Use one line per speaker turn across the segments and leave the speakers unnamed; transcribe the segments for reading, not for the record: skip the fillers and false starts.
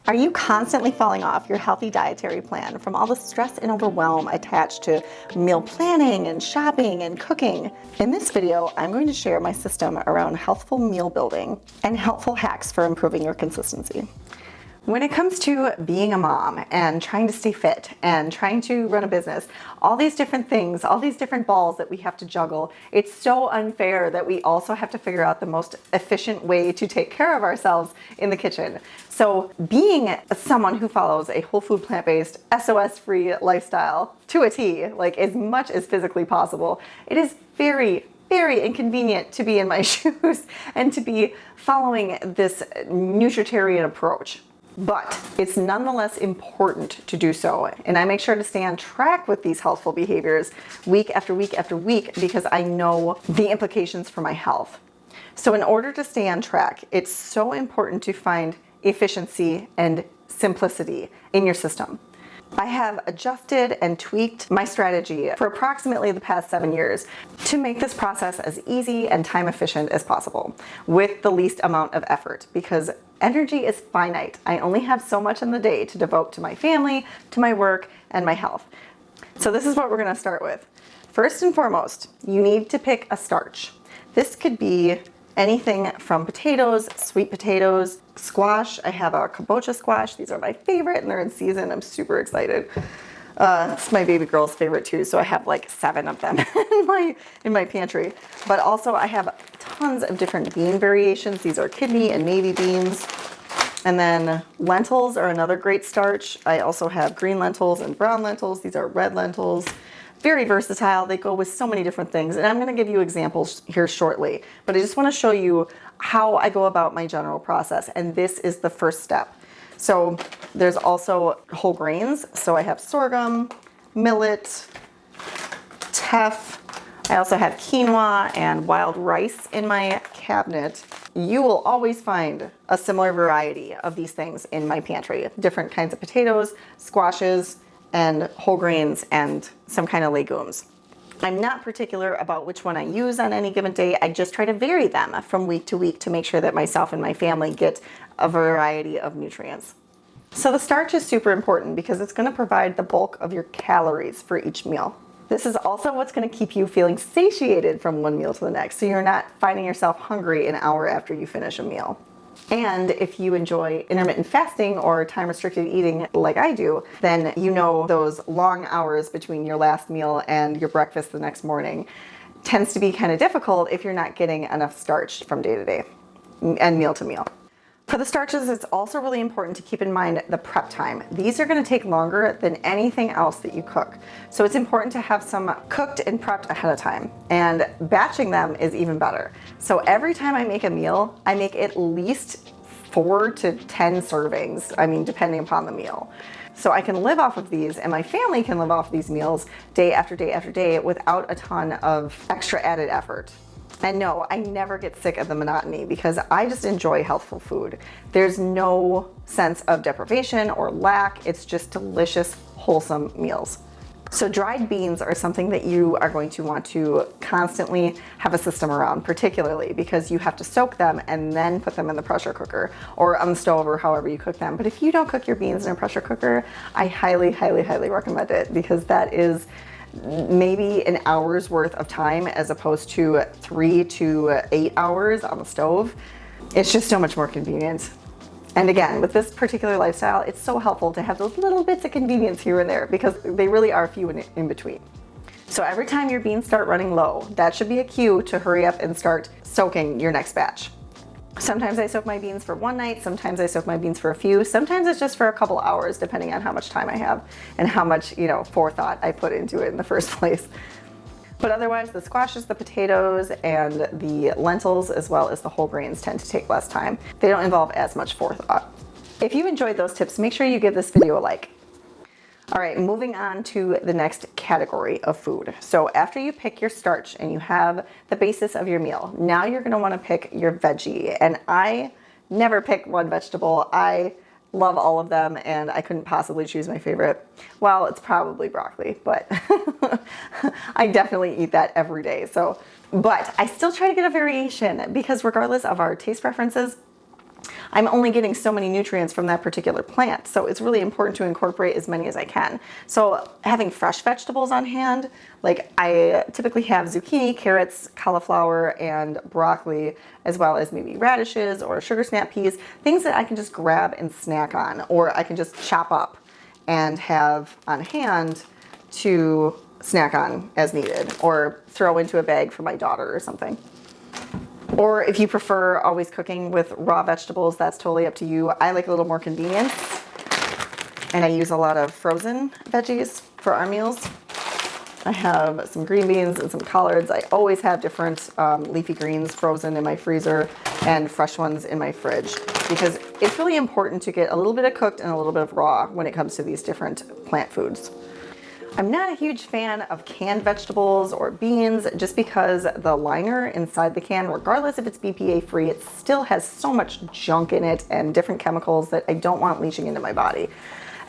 Are you constantly falling off your healthy dietary plan from all the stress and overwhelm attached to meal planning and shopping and cooking? In this video, I'm going to share my system around healthful meal building and helpful hacks for improving your consistency. When it comes to being a mom and trying to stay fit and trying to run a business, all these different things, all these different balls that we have to juggle, it's so unfair that we also have to figure out the most efficient way to take care of ourselves in the kitchen. So being someone who follows a whole food, plant-based, SOS-free lifestyle to a T, like as much as physically possible, it is very inconvenient to be in my shoes and to be following this nutritarian approach. But it's nonetheless important to do so. And I make sure to stay on track with these healthful behaviors week after week after week because I know the implications for my health. So in order to stay on track, it's so important to find efficiency and simplicity in your system. I have adjusted and tweaked my strategy for approximately the past 7 years to make this process as easy and time efficient as possible with the least amount of effort because energy is finite. I only have so much in the day to devote to my family, to my work, and my health. So this is what we're going to start with. First and foremost, you need to pick a starch. This could be anything from potatoes, sweet potatoes, squash. I have a kabocha squash. These are my favorite and they're in season. I'm super excited. It's my baby girl's favorite too, so I have like 7 of them in my pantry. But also I have tons of different bean variations. These are kidney and navy beans. And then lentils are another great starch. I also have green lentils and brown lentils. These are red lentils. Very versatile. They go with so many different things. And I'm going to give you examples here shortly. But I just want to show you how I go about my general process. And this is the first step. So there's also whole grains. So I have sorghum, millet, teff. I also have quinoa and wild rice in my cabinet. You will always find a similar variety of these things in my pantry. Different kinds of potatoes, squashes, and whole grains and some kind of legumes. I'm not particular about which one I use on any given day. I just try to vary them from week to week to make sure that myself and my family get a variety of nutrients. So the starch is super important because it's going to provide the bulk of your calories for each meal. This is also what's going to keep you feeling satiated from one meal to the next, so you're not finding yourself hungry an hour after you finish a meal. And if you enjoy intermittent fasting or time-restricted eating like I do, then you know those long hours between your last meal and your breakfast the next morning tends to be kind of difficult if you're not getting enough starch from day to day and meal to meal. For the starches, it's also really important to keep in mind the prep time. These are going to take longer than anything else that you cook. So it's important to have some cooked and prepped ahead of time. And batching them is even better. So every time I make a meal, I make at least 4 to 10 servings. I mean, depending upon the meal. So I can live off of these and my family can live off these meals day after day after day without a ton of extra added effort. And no, I never get sick of the monotony because I just enjoy healthful food. There's no sense of deprivation or lack. It's just delicious, wholesome meals. So dried beans are something that you are going to want to constantly have a system around, particularly because you have to soak them and then put them in the pressure cooker or on the stove or however you cook them. But if you don't cook your beans in a pressure cooker, I highly recommend it because that is maybe an hour's worth of time as opposed to 3 to 8 hours on the stove. It's just so much more convenient. And again, with this particular lifestyle, it's so helpful to have those little bits of convenience here and there because they really are few in between. So every time your beans start running low, that should be a cue to hurry up and start soaking your next batch. Sometimes I soak my beans for one night, sometimes I soak my beans for a few, sometimes it's just for a couple hours depending on how much time I have and how much, forethought I put into it in the first place. But otherwise, the squashes, the potatoes, and the lentils, as well as the whole grains tend to take less time. They don't involve as much forethought. If you enjoyed those tips, make sure you give this video a like. All right, moving on to the next category of food. So after you pick your starch and you have the basis of your meal, now you're gonna wanna pick your veggie. And I never pick one vegetable. I love all of them and I couldn't possibly choose my favorite. Well, it's probably broccoli, but I definitely eat that every day. But I still try to get a variation because regardless of our taste preferences, I'm only getting so many nutrients from that particular plant. So it's really important to incorporate as many as I can. So having fresh vegetables on hand, like I typically have zucchini, carrots, cauliflower, and broccoli, as well as maybe radishes or sugar snap peas, things that I can just grab and snack on, or I can just chop up and have on hand to snack on as needed, or throw into a bag for my daughter or something. Or if you prefer always cooking with raw vegetables, that's totally up to you. I like a little more convenience, and I use a lot of frozen veggies for our meals. I have some green beans and some collards. I always have different leafy greens frozen in my freezer and fresh ones in my fridge, because it's really important to get a little bit of cooked and a little bit of raw when it comes to these different plant foods. I'm not a huge fan of canned vegetables or beans, just because the liner inside the can, regardless if it's BPA free, it still has so much junk in it and different chemicals that I don't want leaching into my body.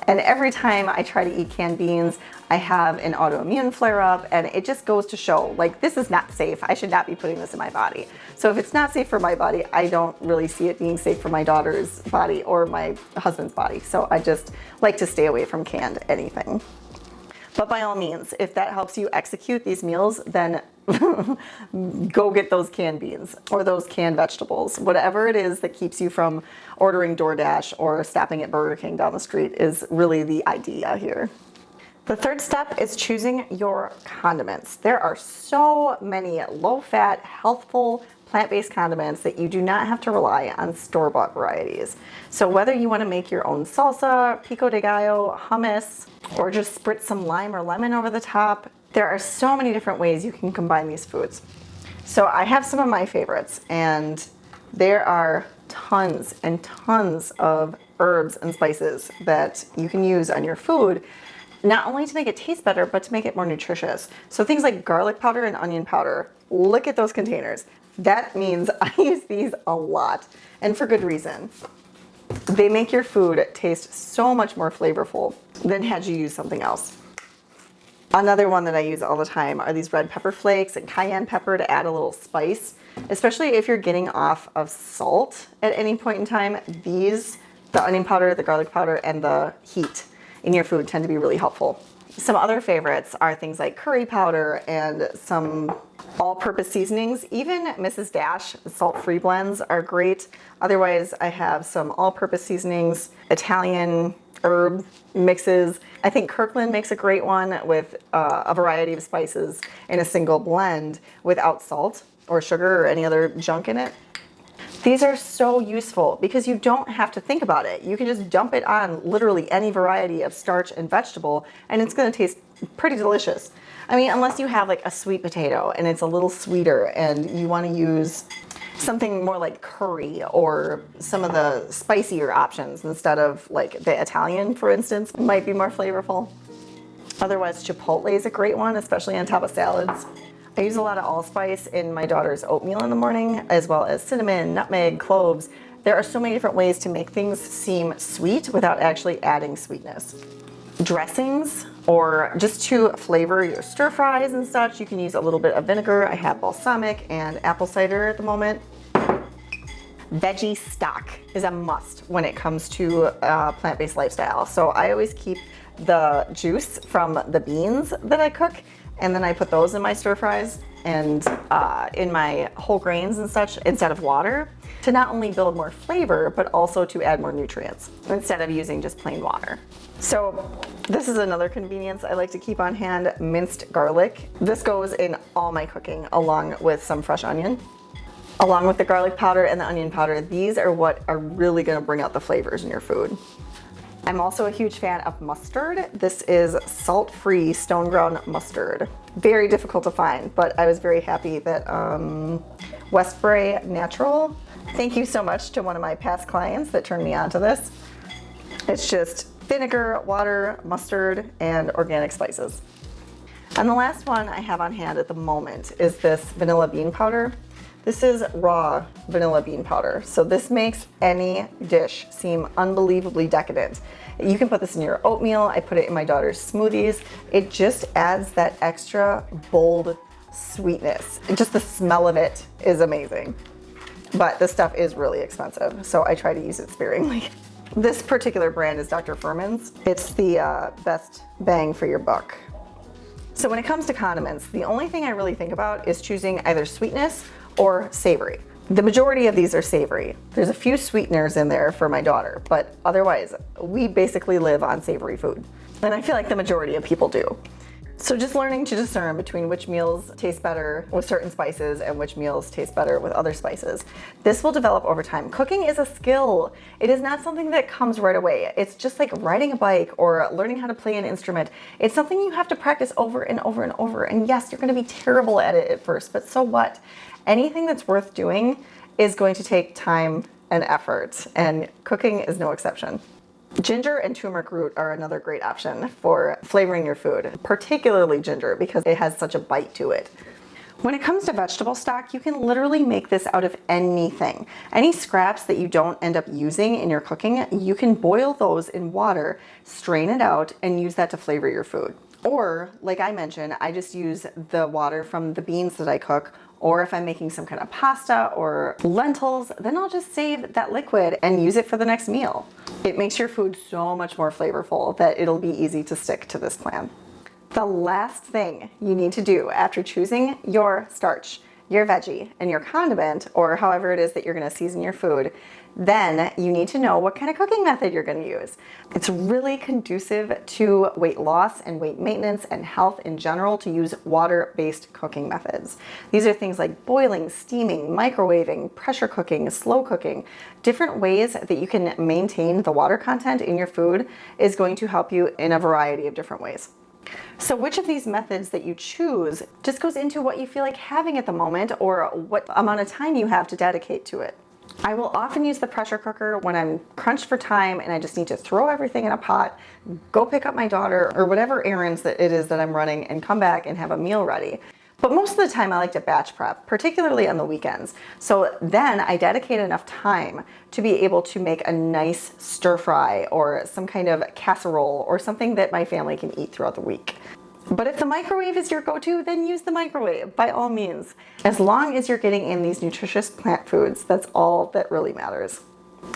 And every time I try to eat canned beans, I have an autoimmune flare up, and it just goes to show, like, this is not safe. I should not be putting this in my body. So if it's not safe for my body, I don't really see it being safe for my daughter's body or my husband's body. So I just like to stay away from canned anything. But by all means, if that helps you execute these meals, then go get those canned beans or those canned vegetables. Whatever it is that keeps you from ordering DoorDash or stopping at Burger King down the street is really the idea here. The third step is choosing your condiments. There are so many low-fat, healthful, plant-based condiments that you do not have to rely on store-bought varieties. So whether you want to make your own salsa, pico de gallo, hummus, or just spritz some lime or lemon over the top, there are so many different ways you can combine these foods. So I have some of my favorites, and there are tons and tons of herbs and spices that you can use on your food, not only to make it taste better, but to make it more nutritious. So things like garlic powder and onion powder, look at those containers. That means I use these a lot, and for good reason. They make your food taste so much more flavorful than had you use something else. Another one that I use all the time are these red pepper flakes and cayenne pepper to add a little spice, especially if you're getting off of salt at any point in time. These, the onion powder, the garlic powder, and the heat in your food tend to be really helpful. Some other favorites are things like curry powder and some all-purpose seasonings. Even Mrs. Dash salt-free blends are great. Otherwise, I have some all-purpose seasonings, Italian herb mixes. I think Kirkland makes a great one with a variety of spices in a single blend without salt or sugar or any other junk in it. These are so useful because you don't have to think about it. You can just dump it on literally any variety of starch and vegetable, and it's going to taste pretty delicious. I mean, unless you have like a sweet potato and it's a little sweeter and you want to use something more like curry or some of the spicier options instead of like the Italian, for instance, might be more flavorful. Otherwise, chipotle is a great one, especially on top of salads. I use a lot of allspice in my daughter's oatmeal in the morning, as well as cinnamon, nutmeg, cloves. There are so many different ways to make things seem sweet without actually adding sweetness. Dressings, or just to flavor your stir fries and such, you can use a little bit of vinegar. I have balsamic and apple cider at the moment. Veggie stock is a must when it comes to a plant-based lifestyle. So I always keep the juice from the beans that I cook, and then I put those in my stir fries and in my whole grains and such instead of water, to not only build more flavor, but also to add more nutrients instead of using just plain water. So this is another convenience I like to keep on hand, minced garlic. This goes in all my cooking along with some fresh onion. Along with the garlic powder and the onion powder, these are what are really gonna bring out the flavors in your food. I'm also a huge fan of mustard. This is salt-free stone ground mustard. Very difficult to find, but I was very happy that Westbury Natural, thank you so much to one of my past clients that turned me on to this. It's just vinegar, water, mustard, and organic spices. And the last one I have on hand at the moment is this vanilla bean powder. This is raw vanilla bean powder, so this makes any dish seem unbelievably decadent. You can put this in your oatmeal. I put it in my daughter's smoothies. It just adds that extra bold sweetness. And just the smell of it is amazing. but this stuff is really expensive, so I try to use it sparingly. This particular brand is Dr. Furman's. It's the best bang for your buck. So when it comes to condiments, the only thing I really think about is choosing either sweetness or savory. The majority of these are savory. There's a few sweeteners in there for my daughter, but otherwise, we basically live on savory food. And I feel like the majority of people do. So just learning to discern between which meals taste better with certain spices and which meals taste better with other spices. This will develop over time. Cooking is a skill. It is not something that comes right away. It's just like riding a bike or learning how to play an instrument. It's something you have to practice over and over and over. And yes, you're going to be terrible at it at first, but so what? Anything that's worth doing is going to take time and effort, and cooking is no exception. Ginger and turmeric root are another great option for flavoring your food, particularly ginger because it has such a bite to it. When it comes to vegetable stock, you can literally make this out of anything. Any scraps that you don't end up using in your cooking, you can boil those in water, strain it out, and use that to flavor your food. Or, like I mentioned, I just use the water from the beans that I cook, or if I'm making some kind of pasta or lentils, then I'll just save that liquid and use it for the next meal. It makes your food so much more flavorful that it'll be easy to stick to this plan. The last thing you need to do after choosing your starch, your veggie, and your condiment, or however it is that you're gonna season your food, then you need to know what kind of cooking method you're gonna use. It's really conducive to weight loss and weight maintenance and health in general to use water-based cooking methods. These are things like boiling, steaming, microwaving, pressure cooking, slow cooking. Different ways that you can maintain the water content in your food is going to help you in a variety of different ways. So which of these methods that you choose just goes into what you feel like having at the moment or what amount of time you have to dedicate to it. I will often use the pressure cooker when I'm crunched for time and I just need to throw everything in a pot, go pick up my daughter or whatever errands that it is that I'm running and come back and have a meal ready. But most of the time I like to batch prep, particularly on the weekends. So then I dedicate enough time to be able to make a nice stir fry or some kind of casserole or something that my family can eat throughout the week. But if the microwave is your go-to, then use the microwave by all means. As long as you're getting in these nutritious plant foods, that's all that really matters.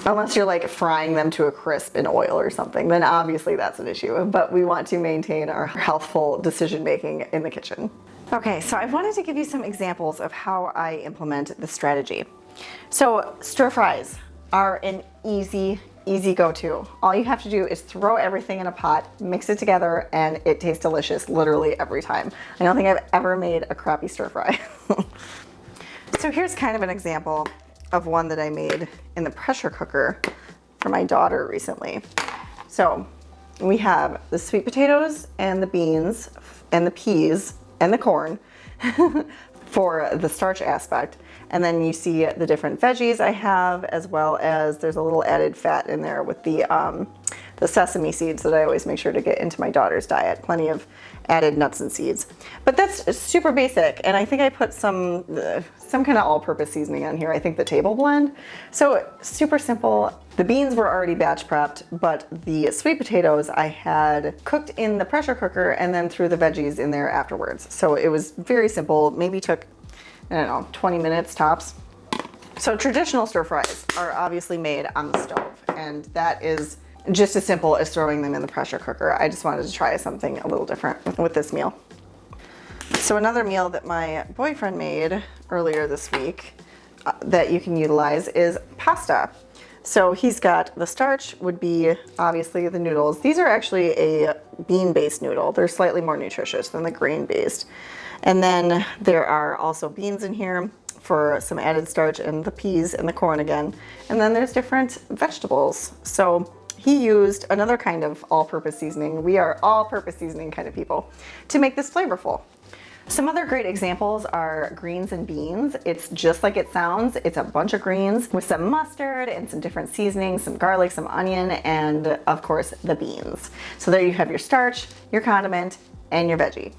Unless you're like frying them to a crisp in oil or something, then obviously that's an issue. But we want to maintain our healthful decision-making in the kitchen. Okay, so I wanted to give you some examples of how I implement this strategy. So stir fries are an easy go-to. All you have to do is throw everything in a pot, mix it together, and it tastes delicious literally every time. I don't think I've ever made a crappy stir fry. So here's kind of an example of one that I made in the pressure cooker for my daughter recently. So we have the sweet potatoes and the beans and the peas and the corn for the starch aspect. And then you see the different veggies I have, as well as there's a little added fat in there with the sesame seeds that I always make sure to get into my daughter's diet. Plenty of added nuts and seeds. But that's super basic, and I think I put some kind of all-purpose seasoning on here. I think the table blend. So super simple. The beans were already batch prepped, but the sweet potatoes I had cooked in the pressure cooker and then threw the veggies in there afterwards. So it was very simple. Maybe took, I don't know, 20 minutes tops. So traditional stir fries are obviously made on the stove, and that is just as simple as throwing them in the pressure cooker. I just wanted to try something a little different with this meal. So another meal that my boyfriend made earlier this week that you can utilize is pasta. So he's got the starch would be obviously the noodles. These are actually a bean-based noodle. They're slightly more nutritious than the grain-based. And then there are also beans in here for some added starch, and the peas and the corn again. And then there's different vegetables. So he used another kind of all-purpose seasoning. We are all-purpose seasoning kind of people to make this flavorful. Some other great examples are greens and beans. It's just like it sounds. It's a bunch of greens with some mustard and some different seasonings, some garlic, some onion, and of course the beans. So there you have your starch, your condiment, and your veggie.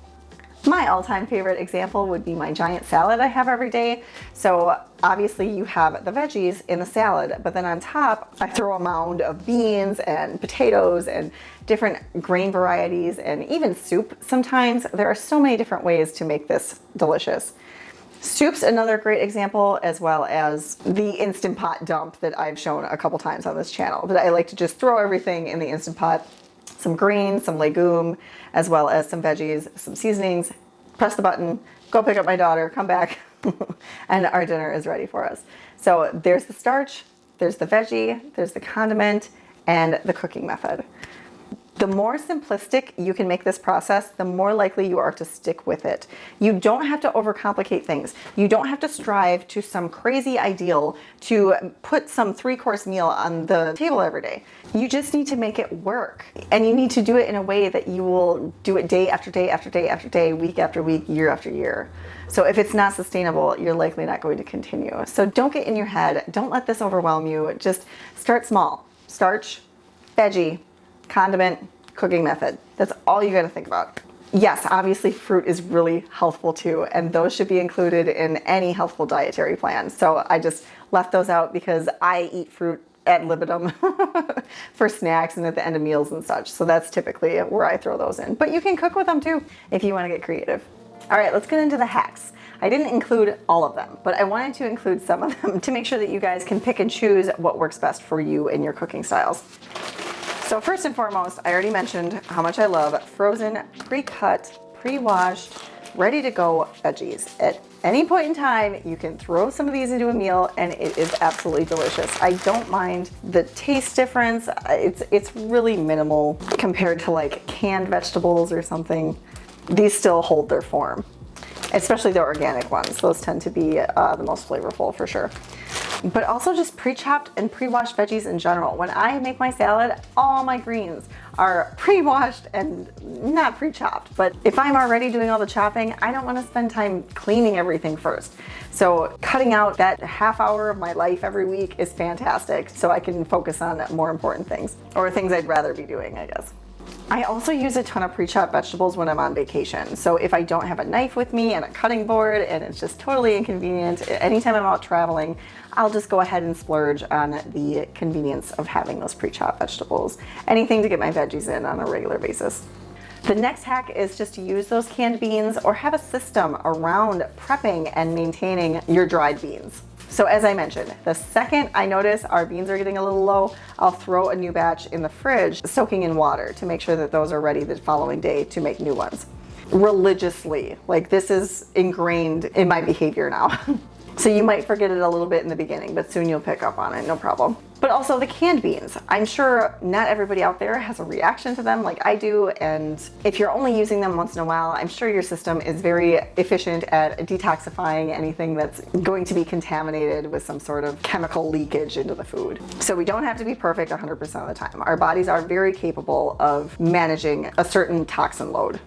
My all-time favorite example would be my giant salad I have every day. So obviously you have the veggies in the salad, but then on top I throw a mound of beans and potatoes and different grain varieties and even soup sometimes. There are so many different ways to make this delicious. Soup's another great example, as well as the Instant Pot dump that I've shown a couple times on this channel. That I like to just throw everything in the Instant Pot, some greens, some legume, as well as some veggies, some seasonings, press the button, go pick up my daughter, come back, and our dinner is ready for us. So there's the starch, there's the veggie, there's the condiment, and the cooking method. The more simplistic you can make this process, the more likely you are to stick with it. You don't have to overcomplicate things. You don't have to strive to some crazy ideal to put some 3-course meal on the table every day. You just need to make it work. And you need to do it in a way that you will do it day after day after day after day, week after week, year after year. So if it's not sustainable, you're likely not going to continue. So don't get in your head. Don't let this overwhelm you. Just start small. Starch, veggie, condiment, cooking method. That's all you got to think about. Yes, obviously fruit is really healthful too, and those should be included in any healthful dietary plan. So I just left those out because I eat fruit ad libitum for snacks and at the end of meals and such. So that's typically where I throw those in. But you can cook with them too if you want to get creative. All right, let's get into the hacks. I didn't include all of them, but I wanted to include some of them to make sure that you guys can pick and choose what works best for you and your cooking styles. So first and foremost, I already mentioned how much I love frozen, pre-cut, pre-washed, ready to go veggies. At any point in time, you can throw some of these into a meal and it is absolutely delicious. I don't mind the taste difference. It's really minimal compared to like canned vegetables or something. These still hold their form, especially the organic ones. Those tend to be the most flavorful for sure. But also just pre-chopped and pre-washed veggies in general. When I make my salad, all my greens are pre-washed and not pre-chopped. But if I'm already doing all the chopping, I don't want to spend time cleaning everything first. So cutting out that half hour of my life every week is fantastic, so I can focus on more important things, or things I'd rather be doing, I guess. I also use a ton of pre-chopped vegetables when I'm on vacation. So if I don't have a knife with me and a cutting board and it's just totally inconvenient, anytime I'm out traveling, I'll just go ahead and splurge on the convenience of having those pre-chopped vegetables. Anything to get my veggies in on a regular basis. The next hack is just to use those canned beans or have a system around prepping and maintaining your dried beans. So as I mentioned, the second I notice our beans are getting a little low, I'll throw a new batch in the fridge, soaking in water to make sure that those are ready the following day to make new ones. Religiously, like this is ingrained in my behavior now. So you might forget it a little bit in the beginning, but soon you'll pick up on it, no problem. But also the canned beans. I'm sure not everybody out there has a reaction to them like I do, and if you're only using them once in a while, I'm sure your system is very efficient at detoxifying anything that's going to be contaminated with some sort of chemical leakage into the food. So we don't have to be perfect 100% of the time. Our bodies are very capable of managing a certain toxin load.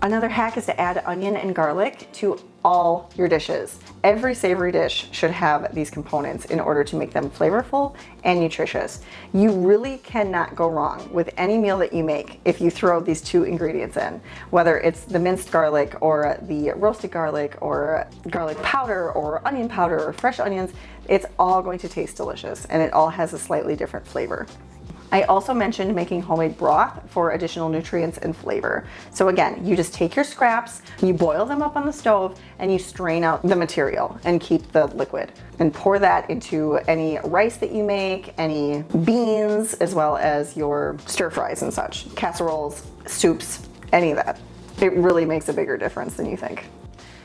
Another hack is to add onion and garlic to all your dishes. Every savory dish should have these components in order to make them flavorful and nutritious. You really cannot go wrong with any meal that you make if you throw these two ingredients in, whether it's the minced garlic or the roasted garlic or garlic powder or onion powder or fresh onions. It's all going to taste delicious and it all has a slightly different flavor. I also mentioned making homemade broth for additional nutrients and flavor. So again, you just take your scraps, you boil them up on the stove, and you strain out the material and keep the liquid. And pour that into any rice that you make, any beans, as well as your stir fries and such, casseroles, soups, any of that. It really makes a bigger difference than you think.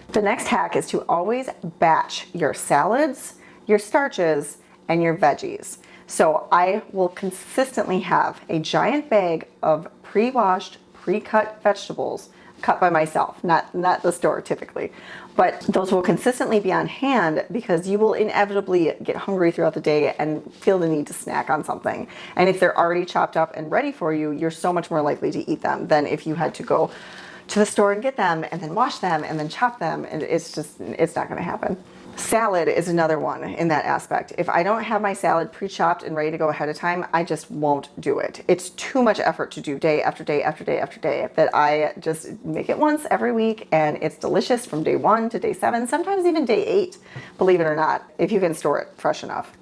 The next hack is to always batch your salads, your starches, and your veggies. So I will consistently have a giant bag of pre-washed, pre-cut vegetables cut by myself, not the store typically, but those will consistently be on hand because you will inevitably get hungry throughout the day and feel the need to snack on something. And if they're already chopped up and ready for you, you're so much more likely to eat them than if you had to go to the store and get them and then wash them and then chop them, and it's not going to happen. Salad is another one in that aspect. If I don't have my salad pre-chopped and ready to go ahead of time, I just won't do it. It's too much effort to do day after day after day after day that I just make it once every week, and it's delicious from day 1 to day 7, sometimes even day 8, believe it or not, if you can store it fresh enough.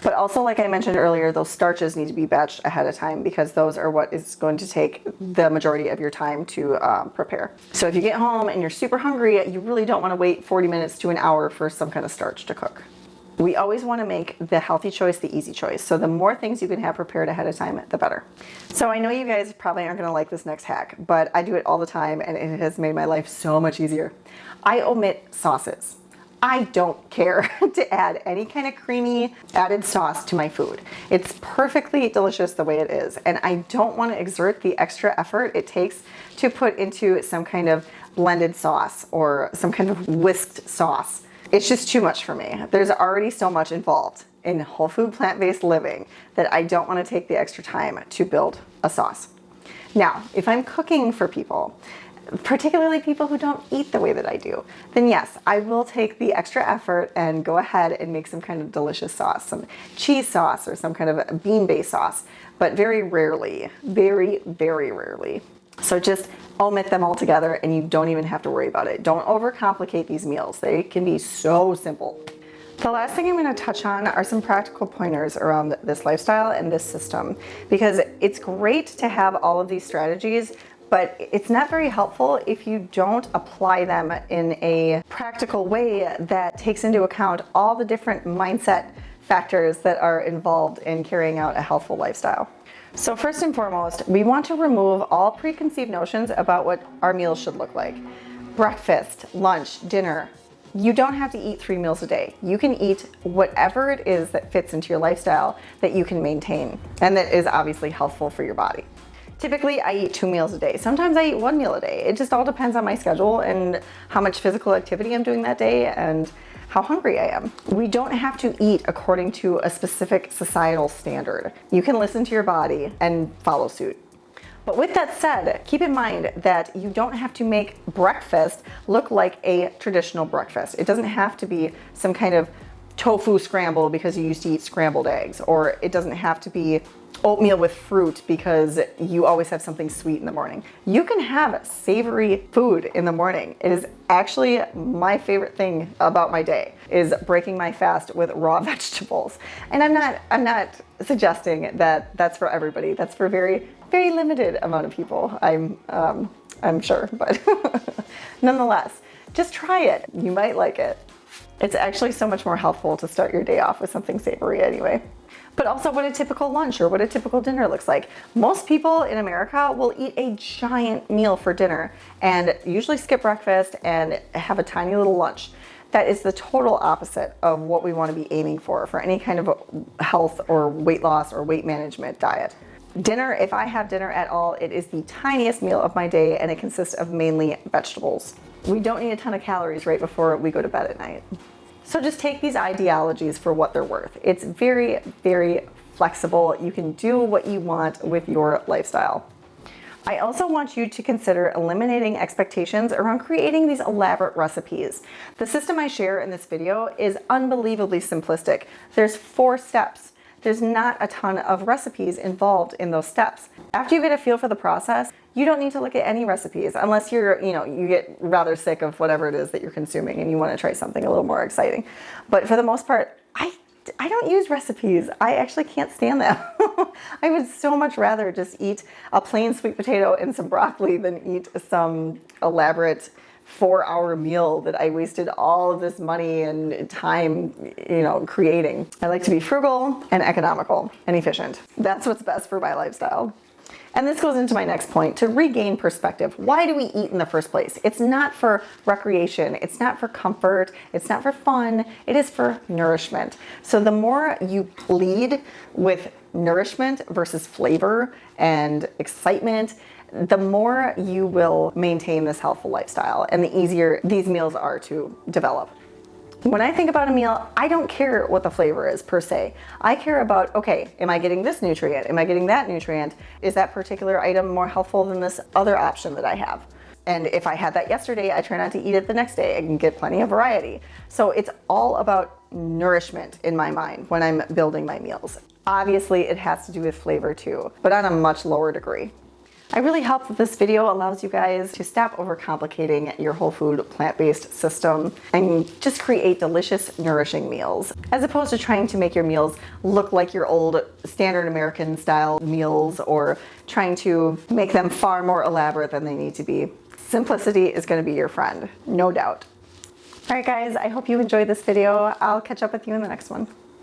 But also, like I mentioned earlier, those starches need to be batched ahead of time because those are what is going to take the majority of your time to prepare. So if you get home and you're super hungry, you really don't want to wait 40 minutes to an hour for some kind of starch to cook. We always want to make the healthy choice the easy choice. So the more things you can have prepared ahead of time, the better. So I know you guys probably aren't going to like this next hack, but I do it all the time and it has made my life so much easier. I omit sauces. I don't care to add any kind of creamy added sauce to my food. It's perfectly delicious the way it is, and I don't want to exert the extra effort it takes to put into some kind of blended sauce or some kind of whisked sauce. It's just too much for me. There's already so much involved in whole food plant-based living that I don't want to take the extra time to build a sauce. Now, if I'm cooking for people, particularly people who don't eat the way that I do, then yes, I will take the extra effort and go ahead and make some kind of delicious sauce, some cheese sauce or some kind of bean-based sauce, but very rarely, very, very rarely. So just omit them altogether and you don't even have to worry about it. Don't overcomplicate these meals. They can be so simple. The last thing I'm going to touch on are some practical pointers around this lifestyle and this system, because it's great to have all of these strategies, but it's not very helpful if you don't apply them in a practical way that takes into account all the different mindset factors that are involved in carrying out a healthful lifestyle. So first and foremost, we want to remove all preconceived notions about what our meals should look like. Breakfast, lunch, dinner. You don't have to eat 3 meals a day. You can eat whatever it is that fits into your lifestyle that you can maintain and that is obviously healthful for your body. Typically, I eat 2 meals a day. Sometimes I eat 1 meal a day. It just all depends on my schedule and how much physical activity I'm doing that day and how hungry I am. We don't have to eat according to a specific societal standard. You can listen to your body and follow suit. But with that said, keep in mind that you don't have to make breakfast look like a traditional breakfast. It doesn't have to be some kind of tofu scramble because you used to eat scrambled eggs, or it doesn't have to be oatmeal with fruit because you always have something sweet in the morning. You can have savory food in the morning. It is actually my favorite thing about my day is breaking my fast with raw vegetables. And I'm not suggesting that that's for everybody. That's for very, very limited amount of people. I'm sure, but nonetheless, just try it. You might like it. It's actually so much more helpful to start your day off with something savory anyway. But also what a typical lunch or what a typical dinner looks like. Most people in America will eat a giant meal for dinner and usually skip breakfast and have a tiny little lunch. That is the total opposite of what we want to be aiming for any kind of health or weight loss or weight management diet. Dinner, if I have dinner at all, it is the tiniest meal of my day and it consists of mainly vegetables. We don't need a ton of calories right before we go to bed at night. So just take these ideologies for what they're worth. It's very, very flexible. You can do what you want with your lifestyle. I also want you to consider eliminating expectations around creating these elaborate recipes. The system I share in this video is unbelievably simplistic. There's 4 steps. There's not a ton of recipes involved in those steps. After you get a feel for the process, you don't need to look at any recipes unless you get rather sick of whatever it is that you're consuming and you want to try something a little more exciting. But for the most part, I don't use recipes. I actually can't stand them. I would so much rather just eat a plain sweet potato and some broccoli than eat some elaborate 4-hour meal that I wasted all of this money and time, creating. I like to be frugal and economical and efficient. That's what's best for my lifestyle. And this goes into my next point, to regain perspective. Why do we eat in the first place? It's not for recreation. It's not for comfort. It's not for fun. It is for nourishment. So the more you lead with nourishment versus flavor and excitement, the more you will maintain this healthful lifestyle and the easier these meals are to develop. When I think about a meal, I don't care what the flavor is per se. I care about, okay, am I getting this nutrient? Am I getting that nutrient? Is that particular item more helpful than this other option that I have? And if I had that yesterday, I try not to eat it the next day. I can get plenty of variety. So it's all about nourishment in my mind when I'm building my meals. Obviously, it has to do with flavor too, but on a much lower degree. I really hope that this video allows you guys to stop overcomplicating your whole food plant-based system and just create delicious, nourishing meals, as opposed to trying to make your meals look like your old standard American style meals or trying to make them far more elaborate than they need to be. Simplicity is going to be your friend, no doubt. All right, guys, I hope you enjoyed this video. I'll catch up with you in the next one.